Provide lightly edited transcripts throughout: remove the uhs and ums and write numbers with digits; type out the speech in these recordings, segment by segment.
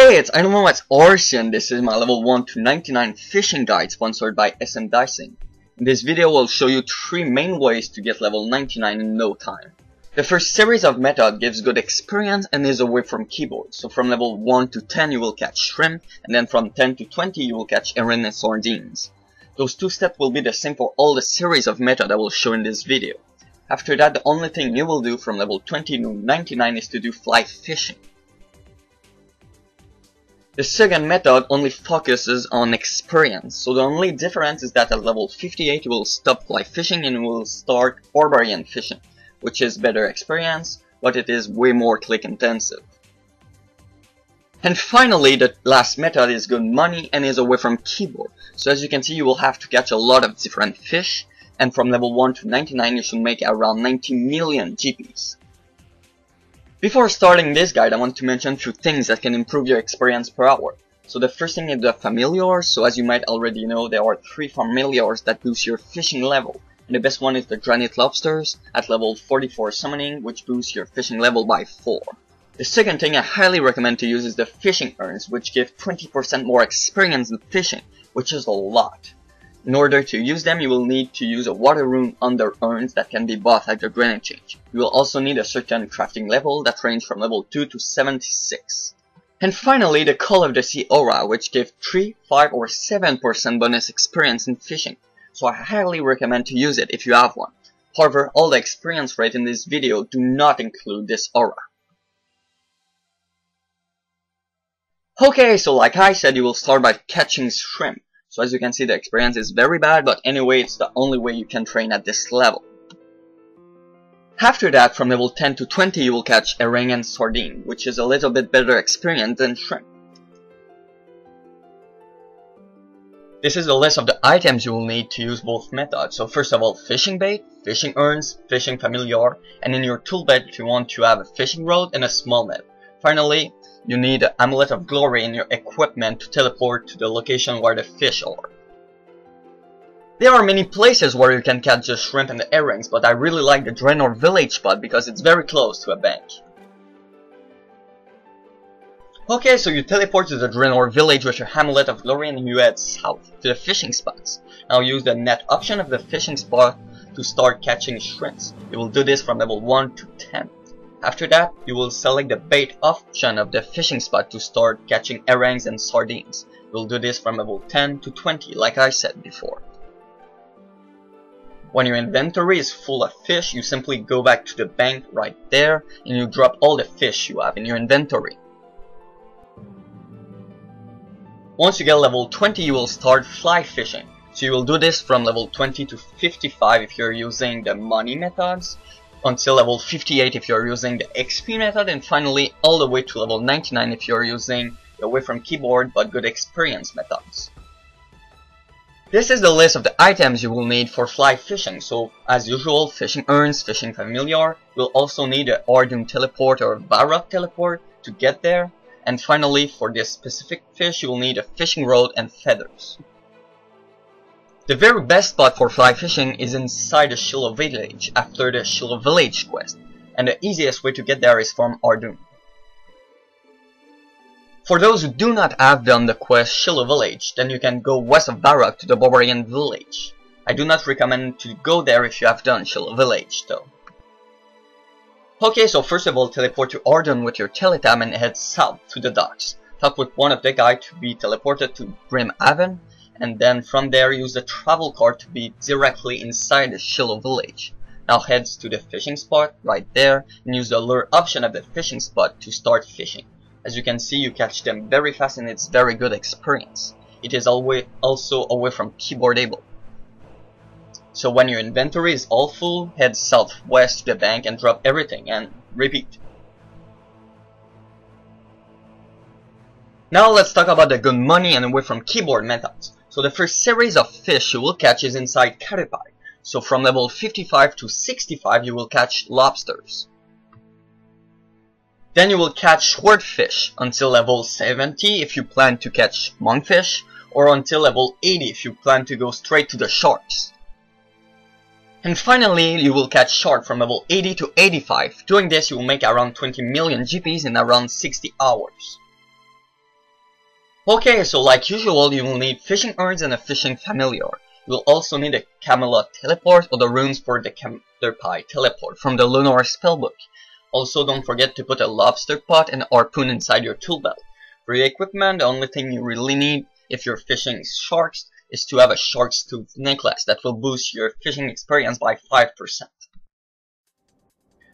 Hey, it's IdkWhatsRc and this is my level 1 to 99 fishing guide sponsored by SM Dicing. In this video I'll show you 3 main ways to get level 99 in no time. The first series of method gives good experience and is away from keyboard, so from level 1 to 10 you will catch shrimp, and then from 10 to 20 you will catch herring and sardines. Those 2 steps will be the same for all the series of method I will show in this video. After that, the only thing you will do from level 20 to 99 is to do fly fishing. The second method only focuses on experience, so the only difference is that at level 58 you will stop fly fishing and will start Barbarian Fishing, which is better experience, but it is way more click intensive. And finally, the last method is good money and is away from keyboard, so as you can see you will have to catch a lot of different fish, and from level 1 to 99 you should make around 90 million GPs. Before starting this guide, I want to mention a few things that can improve your experience per hour. So the first thing is the familiars. So as you might already know, there are 3 familiars that boost your fishing level. And the best one is the granite lobsters at level 44 summoning, which boosts your fishing level by 4. The second thing I highly recommend to use is the fishing urns, which give 20% more experience in fishing, which is a lot. In order to use them, you will need to use a water rune under urns that can be bought at the granite change. You will also need a certain crafting level that range from level 2 to 76. And finally, the Call of the Sea aura, which gives 3, 5 or 7% bonus experience in fishing. So I highly recommend to use it if you have one. However, all the experience rate in this video do not include this aura. Okay, so like I said, you will start by catching shrimp. So as you can see, the experience is very bad, but anyway, it's the only way you can train at this level. After that, from level 10 to 20, you will catch herring and sardine, which is a little bit better experience than shrimp. This is the list of the items you will need to use both methods. So first of all, fishing bait, fishing urns, fishing familiar, and in your tool belt you want to have a fishing rod and a small net. Finally, you need an amulet of glory in your equipment to teleport to the location where the fish are. There are many places where you can catch the shrimp and the herrings, but I really like the Draenor village spot because it's very close to a bank. Okay, so you teleport to the Draenor village with your amulet of glory and you head south to the fishing spots. Now use the net option of the fishing spot to start catching shrimps. You will do this from level 1 to 10. After that, you will select the bait option of the fishing spot to start catching herrings and sardines. You will do this from level 10 to 20, like I said before. When your inventory is full of fish, you simply go back to the bank right there and you drop all the fish you have in your inventory. Once you get level 20, you will start fly fishing. So you will do this from level 20 to 55 if you're using the money methods, until level 58 if you're using the XP method, and finally all the way to level 99 if you're using the away from keyboard but good experience methods. This is the list of the items you will need for fly fishing. So as usual, fishing urns, fishing familiar. You'll also need a Ardun teleport or Varrock teleport to get there. And finally, for this specific fish you will need a fishing rod and feathers. The very best spot for fly fishing is inside the Shiloh village after the Shiloh village quest, and the easiest way to get there is from Ardun. For those who do not have done the quest Shiloh village, then you can go west of Varrock to the Barbarian village. I do not recommend to go there if you have done Shiloh village though. Okay, so first of all, teleport to Ardun with your teletab and head south to the docks. Talk with one of the guys to be teleported to Brimhaven, and then from there use the travel card to be directly inside the Shiloh village. Now heads to the fishing spot right there and use the lure option of the fishing spot to start fishing. As you can see, you catch them very fast and it's very good experience. It is also away from keyboard able. So when your inventory is all full, head southwest to the bank and drop everything and repeat. Now let's talk about the good money and away from keyboard methods. So the first series of fish you will catch is inside Cavefish. So from level 55 to 65 you will catch lobsters. Then you will catch Swordfish until level 70 if you plan to catch Monkfish, or until level 80 if you plan to go straight to the sharks. And finally, you will catch shark from level 80 to 85. Doing this, you will make around 20 million GPs in around 60 hours. Okay, so like usual, you will need fishing urns and a fishing familiar. You will also need a Camelot teleport or the runes for the Cavefish teleport from the Lunar spellbook. Also, don't forget to put a lobster pot and harpoon inside your tool belt. For your equipment, the only thing you really need if you're fishing sharks is to have a shark's tooth necklace that will boost your fishing experience by 5%.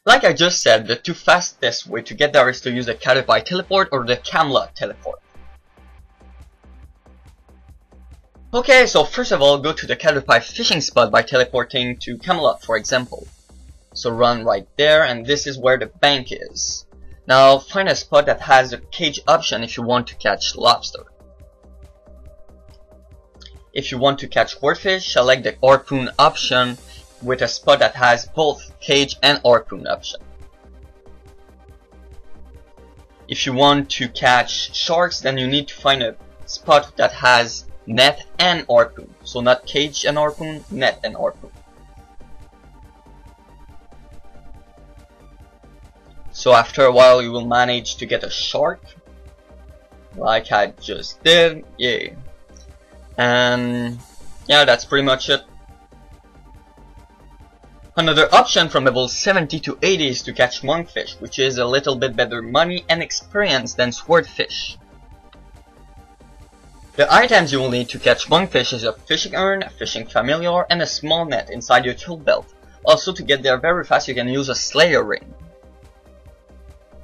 Like I just said, the two fastest way to get there is to use the Cavefish teleport or the Camelot teleport. Okay, so first of all, go to the Cavefish fishing spot by teleporting to Camelot, for example. So run right there, and this is where the bank is. Now find a spot that has a cage option if you want to catch lobster. If you want to catch swordfish, select the harpoon option with a spot that has both cage and harpoon option. If you want to catch sharks, then you need to find a spot that has net and harpoon. So not cage and harpoon, net and harpoon. So after a while you will manage to get a shark, like I just did, yay. And yeah, that's pretty much it. Another option from level 70 to 80 is to catch Monkfish, which is a little bit better money and experience than Swordfish. The items you will need to catch Monkfish is a fishing urn, a fishing familiar, and a small net inside your tool belt. Also, to get there very fast you can use a Slayer ring.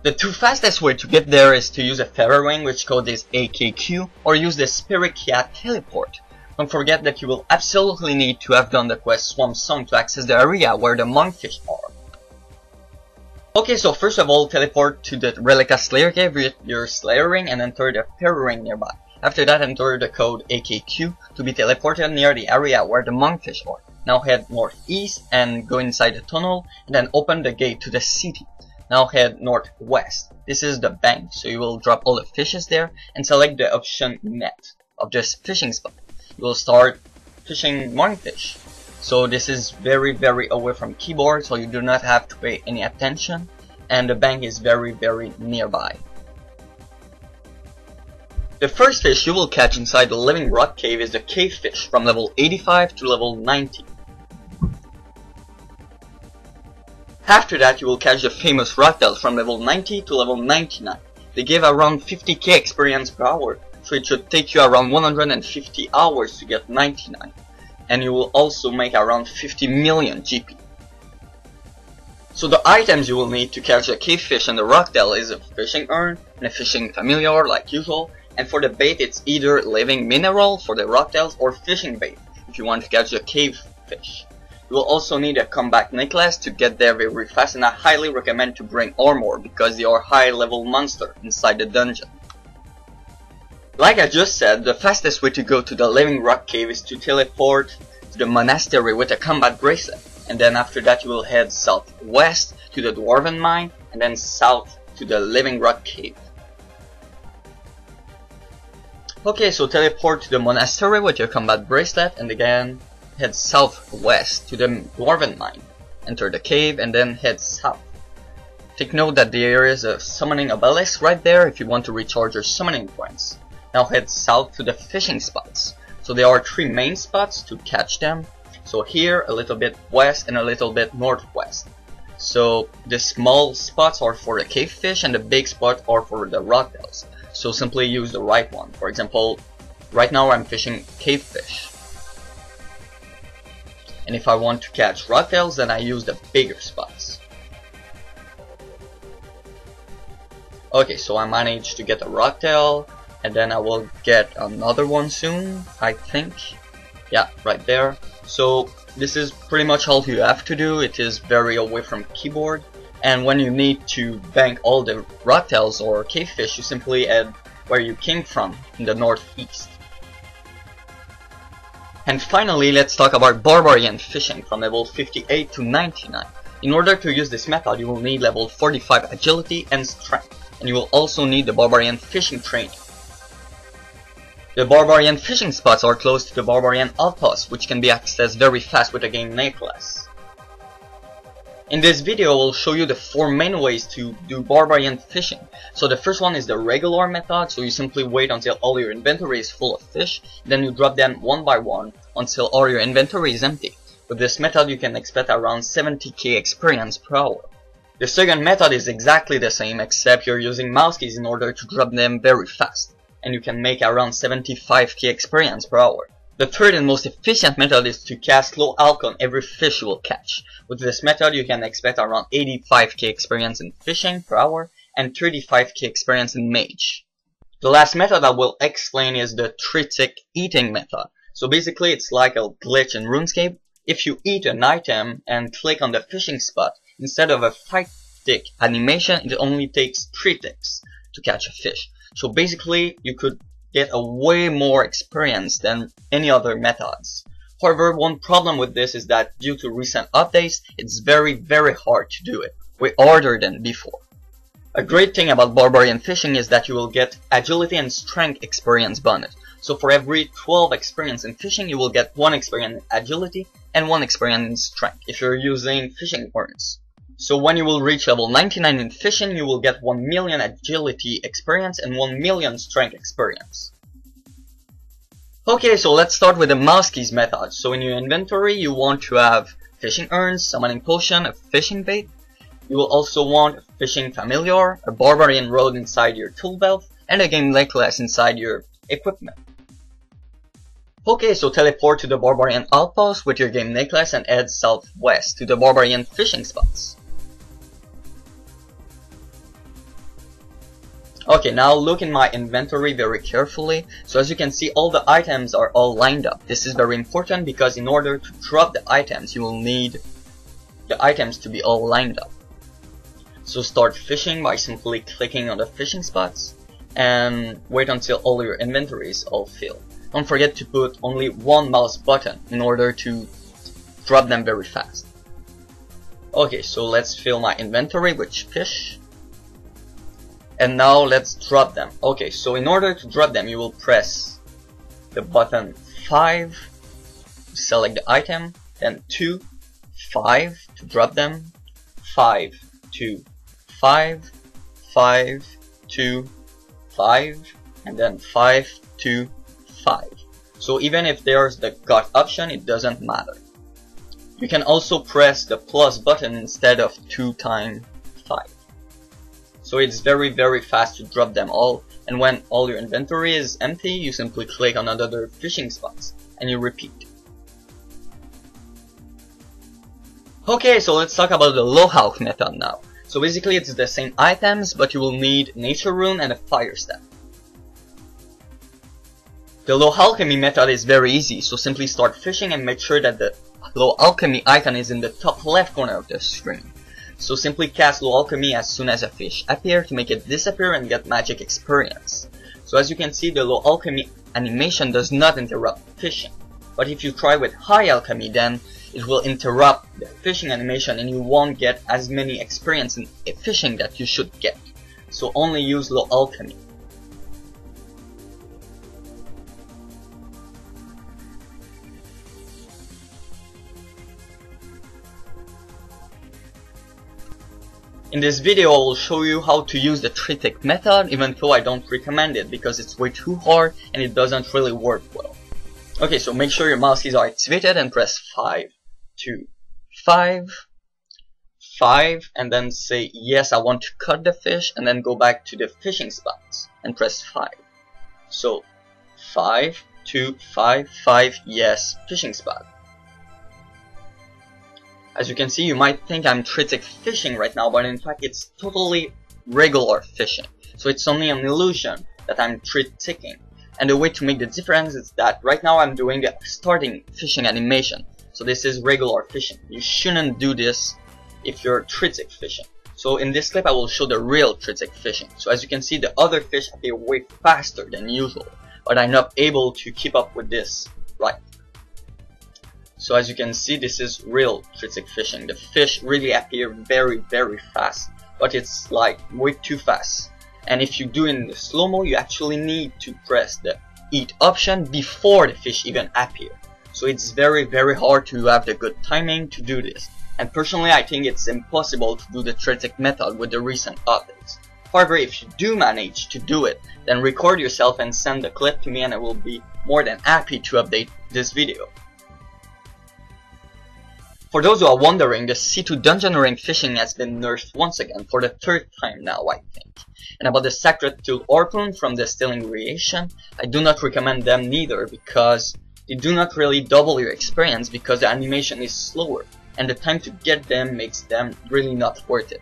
The two fastest way to get there is to use a feather ring, which code is AKQ, or use the Spirit Cat teleport. Don't forget that you will absolutely need to have done the quest Swamp Song to access the area where the Monkfish are. Okay, so first of all, teleport to the Relica Slayer Cave with your Slayer ring and enter the feather ring nearby. After that, enter the code AKQ to be teleported near the area where the Monkfish are. Now head northeast and go inside the tunnel, and then open the gate to the city. Now head northwest. This is the bank, so you will drop all the fishes there and select the option net of this fishing spot. You will start fishing Monkfish. So this is very away from keyboard, so you do not have to pay any attention, and the bank is very nearby. The first fish you will catch inside the living rock cave is the Cavefish from level 85 to level 90. After that you will catch the famous Rocktail from level 90 to level 99. They give around 50k experience per hour, so it should take you around 150 hours to get 99. And you will also make around 50 million GP. So the items you will need to catch the Cavefish and the Rocktail is a fishing urn and a fishing familiar like usual, and for the bait it's either living mineral for the Rocktails or fishing bait if you want to catch the Cavefish. You will also need a combat necklace to get there very fast, and I highly recommend to bring armor because they are high level monster inside the dungeon. Like I just said, the fastest way to go to the living rock cave is to teleport to the monastery with a combat bracelet, and then after that you will head southwest to the dwarven mine and then south to the living rock cave. Okay, so teleport to the monastery with your combat bracelet and again head southwest to the dwarven mine. Enter the cave and then head south. Take note that there is a summoning obelisk right there if you want to recharge your summoning points. Now head south to the fishing spots. So there are 3 main spots to catch them. So here, a little bit west and a little bit northwest. So the small spots are for the Cavefish and the big spots are for the Rocktails. So simply use the right one. For example, right now I'm fishing Cavefish. And if I want to catch Rocktails, then I use the bigger spots. Okay, so I managed to get a Rocktail, and then I will get another one soon, I think. Yeah, right there. So this is pretty much all you have to do. It is very away from keyboard. And when you need to bank all the Rocktails or Cavefish, you simply head where you came from, in the northeast. And finally, let's talk about Barbarian Fishing from level 58 to 99. In order to use this method, you will need level 45 agility and strength, and you will also need the Barbarian Fishing training. The Barbarian Fishing spots are close to the Barbarian outpost, which can be accessed very fast with a game necklace. In this video, I will show you the 4 main ways to do barbarian fishing. So the first one is the regular method, so you simply wait until all your inventory is full of fish, then you drop them one by one until all your inventory is empty. With this method, you can expect around 70k experience per hour. The second method is exactly the same, except you're using mouse keys in order to drop them very fast, and you can make around 75k experience per hour. The third and most efficient method is to cast low alk on every fish you will catch. With this method, you can expect around 85k experience in fishing per hour and 35k experience in mage. The last method I will explain is the 3-tick eating method. So basically it's like a glitch in RuneScape. If you eat an item and click on the fishing spot, instead of a 5-tick animation, it only takes 3 ticks to catch a fish. So basically you could get a way more experience than any other methods. However, one problem with this is that due to recent updates, it's very hard to do it, way harder than before. A great thing about barbarian fishing is that you will get agility and strength experience bonus. So for every 12 experience in fishing, you will get 1 experience in agility and 1 experience in strength if you're using fishing horns. So when you will reach level 99 in fishing, you will get 1 million agility experience and 1 million strength experience. Okay, so let's start with the mouse keys method. So in your inventory, you want to have fishing urns, summoning potion, a fishing bait. You will also want a fishing familiar, a barbarian rod inside your tool belt, and a game necklace inside your equipment. Okay, so teleport to the barbarian outpost with your game necklace and head southwest to the barbarian fishing spots. Okay, now look in my inventory very carefully. So as you can see, all the items are all lined up. This is very important because in order to drop the items, you will need the items to be all lined up. So start fishing by simply clicking on the fishing spots and wait until all your inventory is all filled. Don't forget to put only 1 mouse button in order to drop them very fast. Okay, so let's fill my inventory with fish. And now let's drop them. Okay, so in order to drop them, you will press the button 5 to select the item, then 2, 5 to drop them, 5, 2, 5, 5, 2, 5, and then 5, 2, 5. So even if there's the gut option, it doesn't matter. You can also press the plus button instead of 2 times 5. So it's very fast to drop them all, and when all your inventory is empty, you simply click on another fishing spots, and you repeat. Okay, so let's talk about the low alk method now. So basically it's the same items, but you will need nature rune and a fire staff. The low alchemy method is very easy, so simply start fishing and make sure that the low alchemy icon is in the top left corner of the screen. So simply cast low alchemy as soon as a fish appears to make it disappear and get magic experience. So as you can see, the low alchemy animation does not interrupt fishing. But if you try with high alchemy, then it will interrupt the fishing animation and you won't get as many experience in fishing that you should get. So only use low alchemy. In this video I will show you how to use the 3-tick method, even though I don't recommend it because it's way too hard and it doesn't really work well. Okay, so make sure your mouse keys are activated and press 5, 2, 5, 5, and then say yes, I want to cut the fish, and then go back to the fishing spots and press 5. So 5, 2, 5, 5, yes, fishing spot. As you can see, you might think I'm 3-tick fishing right now, but in fact it's totally regular fishing. So it's only an illusion that I'm 3-ticking. And the way to make the difference is that right now I'm doing a starting fishing animation. So this is regular fishing. You shouldn't do this if you're 3-tick fishing. So in this clip I will show the real 3-tick fishing. So as you can see, the other fish appear way faster than usual, but I'm not able to keep up with this right. So as you can see, this is real 3-tick fishing. The fish really appear very fast, but it's like way too fast. And if you do it in the slow-mo, you actually need to press the eat option before the fish even appear. So it's very hard to have the good timing to do this. and personally I think it's impossible to do the tritic method with the recent updates. However, if you do manage to do it, then record yourself and send the clip to me and I will be more than happy to update this video. For those who are wondering, the C2 dungeon ring fishing has been nerfed once again for the 3rd time now, I think. And about the Sacred Tool Harpoon from the Stealing Creation, I do not recommend them neither because they do not really double your experience because the animation is slower and the time to get them makes them really not worth it.